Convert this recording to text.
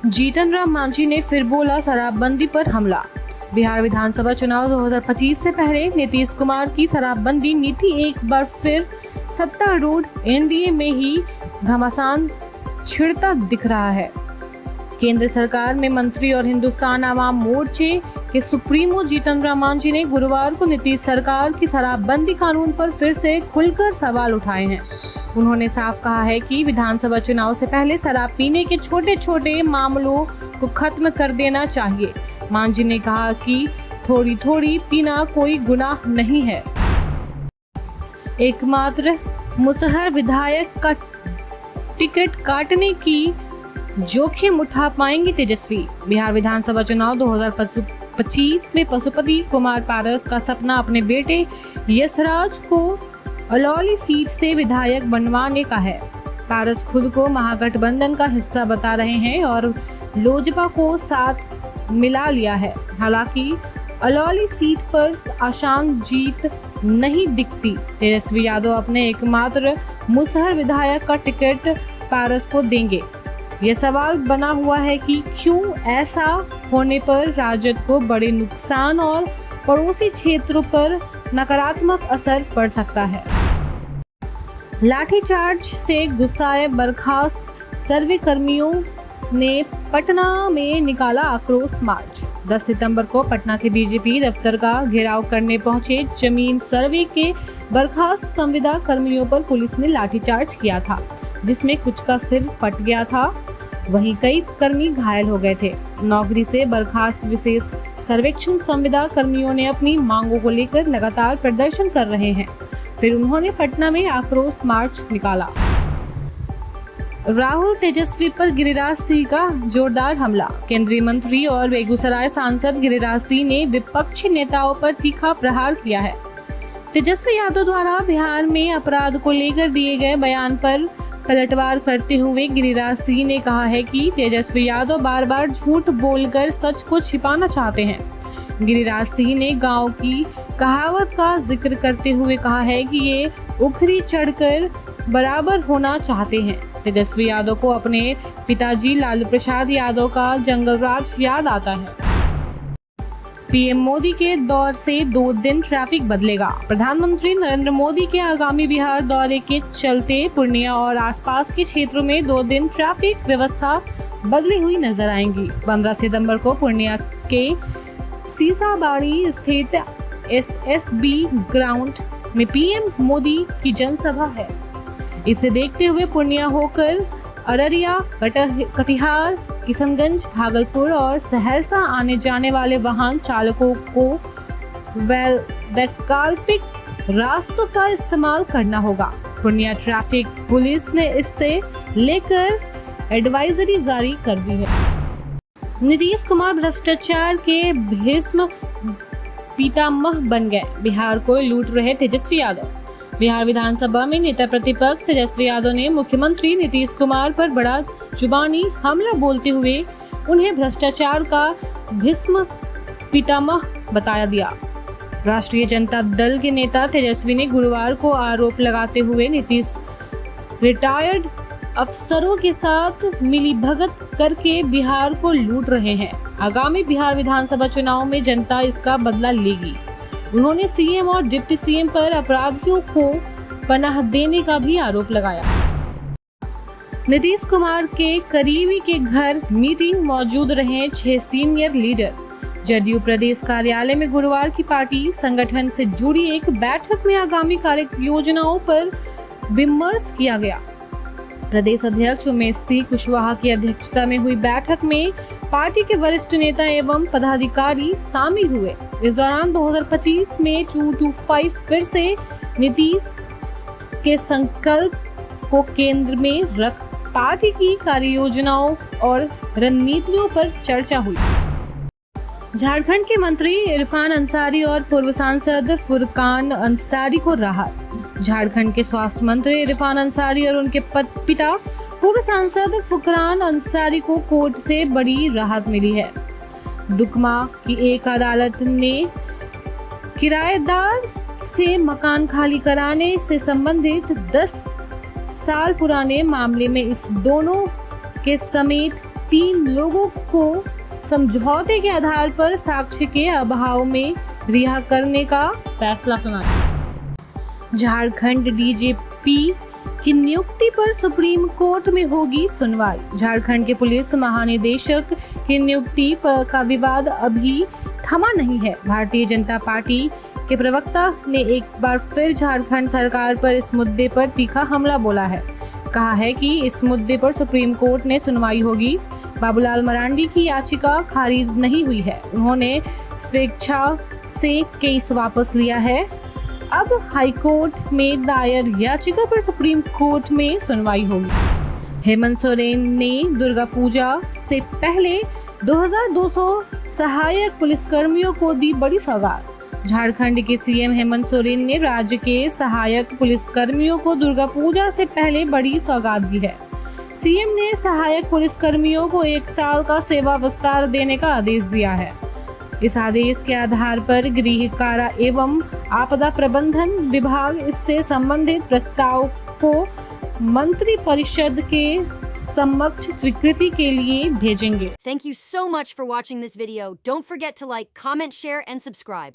जीतन राम मांझी ने फिर बोला शराबबंदी पर हमला। बिहार विधानसभा चुनाव 2025 से पहले नीतीश कुमार की शराबबंदी नीति एक बार फिर सत्तारूढ़ एनडीए में ही घमासान छिड़ता दिख रहा है। केंद्र सरकार में मंत्री और हिंदुस्तान आवाम मोर्चे के सुप्रीमो जीतन राम मांझी ने गुरुवार को नीतीश सरकार की शराबबंदी कानून पर फिर से खुलकर सवाल उठाए हैं। उन्होंने साफ कहा है कि विधानसभा चुनाव से पहले शराब पीने के छोटे छोटे मामलों को खत्म कर देना चाहिए। मांझी ने कहा कि थोड़ी थोड़ी पीना कोई गुनाह नहीं है। एकमात्र मुसहर विधायक का टिकट काटने की जोखिम उठा पाएंगे तेजस्वी। बिहार विधानसभा चुनाव 2025 में पशुपति कुमार पारस का सपना अपने बेटे यशराज को अलौली सीट से विधायक बनवाने का है। पारस खुद को महागठबंधन का हिस्सा बता रहे हैं और लोजपा को साथ मिला लिया है। हालांकि अलौली सीट पर आसान जीत नहीं दिखती। तेजस्वी यादव अपने एकमात्र मुसहर विधायक का टिकट पारस को देंगे। यह सवाल बना हुआ है कि क्यों ऐसा होने पर राजद को बड़े नुकसान और पड़ोसी क्षेत्रों पर नकारात्मक असर पड़ सकता है। लाठीचार्ज से गुस्साए बर्खास्त सर्वे कर्मियों ने पटना में निकाला आक्रोश मार्च। 10 सितंबर को पटना के बीजेपी दफ्तर का घेराव करने पहुंचे जमीन सर्वे के बर्खास्त संविदा कर्मियों पर पुलिस ने लाठीचार्ज किया था, जिसमें कुछ का सिर फट गया था। वहीं कई कर्मी घायल हो गए थे। नौकरी से बर्खास्त विशेष सर्वेक्षण संविदा कर्मियों ने अपनी मांगों को लेकर लगातार प्रदर्शन कर रहे हैं। फिर उन्होंने पटना में आक्रोश मार्च निकाला। राहुल तेजस्वी पर गिरिराज सिंह का जोरदार हमला। केंद्रीय मंत्री और बेगूसराय सांसद गिरिराज सिंह ने विपक्षी नेताओं पर तीखा प्रहार किया है। तेजस्वी यादव द्वारा बिहार में अपराध को लेकर दिए गए बयान पर पलटवार करते हुए गिरिराज सिंह ने कहा है कि तेजस्वी यादव बार बार झूठ बोलकर सच को छिपाना चाहते हैं। गिरिराज सिंह ने गांव की कहावत का जिक्र करते हुए कहा है कि ये उखरी चढ़कर बराबर होना चाहते हैं। तेजस्वी यादव को अपने पिताजी लालू प्रसाद यादव का जंगलराज याद आता है। पीएम मोदी के दौर से 2 दिन ट्रैफिक बदलेगा। प्रधानमंत्री नरेंद्र मोदी के आगामी बिहार दौरे के चलते पूर्णिया और आसपास के क्षेत्रों में 2 दिन ट्रैफिक व्यवस्था बदली हुई नजर आएंगी। 15 सितंबर को पूर्णिया के सीसाबाड़ी स्थित एसएसबी ग्राउंड में पीएम मोदी की जनसभा है। इसे देखते हुए पूर्णिया होकर अररिया, कटिहार, किशनगंज, भागलपुर और सहरसा आने जाने वाले वाहन चालकों को वैकल्पिक रास्तों का इस्तेमाल करना होगा। पूर्णिया ट्रैफिक पुलिस ने इससे लेकर एडवाइजरी जारी कर दी है। नीतीश कुमार भ्रष्टाचार के भीष्म पितामह बन गए। बिहार को लूट रहे तेजस्वी यादव। बिहार विधानसभा में नेता प्रतिपक्ष तेजस्वी यादव ने मुख्यमंत्री नीतीश कुमार पर बड़ा जुबानी हमला बोलते हुए उन्हें भ्रष्टाचार का भीष्म पितामह बताया दिया। राष्ट्रीय जनता दल के नेता तेजस्वी ने गुरुवार को आरोप लगाते हुए नीतीश रिटायर्ड अफसरों के साथ मिलीभगत करके बिहार को लूट रहे हैं। आगामी बिहार विधानसभा चुनाव में जनता इसका बदला लेगी। उन्होंने सीएम और डिप्टी सीएम पर अपराधियों को पनाह देने का भी आरोप लगाया। नीतीश कुमार के करीबी के घर मीटिंग मौजूद रहे 6 सीनियर लीडर। जदयू प्रदेश कार्यालय में गुरुवार की पार्टी संगठन से जुड़ी एक बैठक में आगामी कार्य योजनाओं पर विमर्श किया गया। प्रदेश अध्यक्ष उमेश सिंह कुशवाहा की अध्यक्षता में हुई बैठक में पार्टी के वरिष्ठ नेता एवं पदाधिकारी शामिल हुए। इस दौरान 2025 में 225 फिर से नीतीश के संकल्प को केंद्र में रख पार्टी की कार्य योजनाओं और रणनीतियों पर चर्चा हुई। झारखंड के मंत्री इरफान अंसारी और पूर्व सांसद फुरकान अंसारी को राहत। झारखंड के स्वास्थ्य मंत्री इरफान अंसारी और उनके पिता पूर्व सांसद फुरकान अंसारी को कोर्ट से बड़ी राहत मिली है। दुकमा की एक अदालत ने किराएदार से मकान खाली कराने से संबंधित 10 साल पुराने मामले में इस दोनों के समेत 3 लोगों को समझौते के आधार पर साक्ष्य के अभाव में रिहा करने का फैसला सुनाया। झारखंड डीजीपी की नियुक्ति पर सुप्रीम कोर्ट में होगी सुनवाई। झारखंड के पुलिस महानिदेशक की नियुक्ति पर का विवाद अभी थमा नहीं है। भारतीय जनता पार्टी के प्रवक्ता ने एक बार फिर झारखंड सरकार पर इस मुद्दे पर तीखा हमला बोला है। कहा है कि इस मुद्दे पर सुप्रीम कोर्ट में सुनवाई होगी। बाबूलाल मरांडी की याचिका खारिज नहीं हुई है। उन्होंने स्वेच्छा से केस वापस लिया है। अब हाईकोर्ट में दायर याचिका पर सुप्रीम कोर्ट में सुनवाई होगी। हेमंत सोरेन ने दुर्गा पूजा से पहले 2200 सहायक पुलिसकर्मियों को दी बड़ी सौगात। झारखंड के सीएम हेमंत सोरेन ने राज्य के सहायक पुलिसकर्मियों को दुर्गा पूजा से पहले बड़ी सौगात दी है। सीएम ने सहायक पुलिसकर्मियों को 1 साल का सेवा विस्तार देने का आदेश दिया है। इस आदेश के आधार पर गृह कारा एवं आपदा प्रबंधन विभाग इससे संबंधित प्रस्ताव को मंत्री परिषद के समक्ष स्वीकृति के लिए भेजेंगे। Thank you so much for watching this video. Don't forget to like, comment, share and subscribe.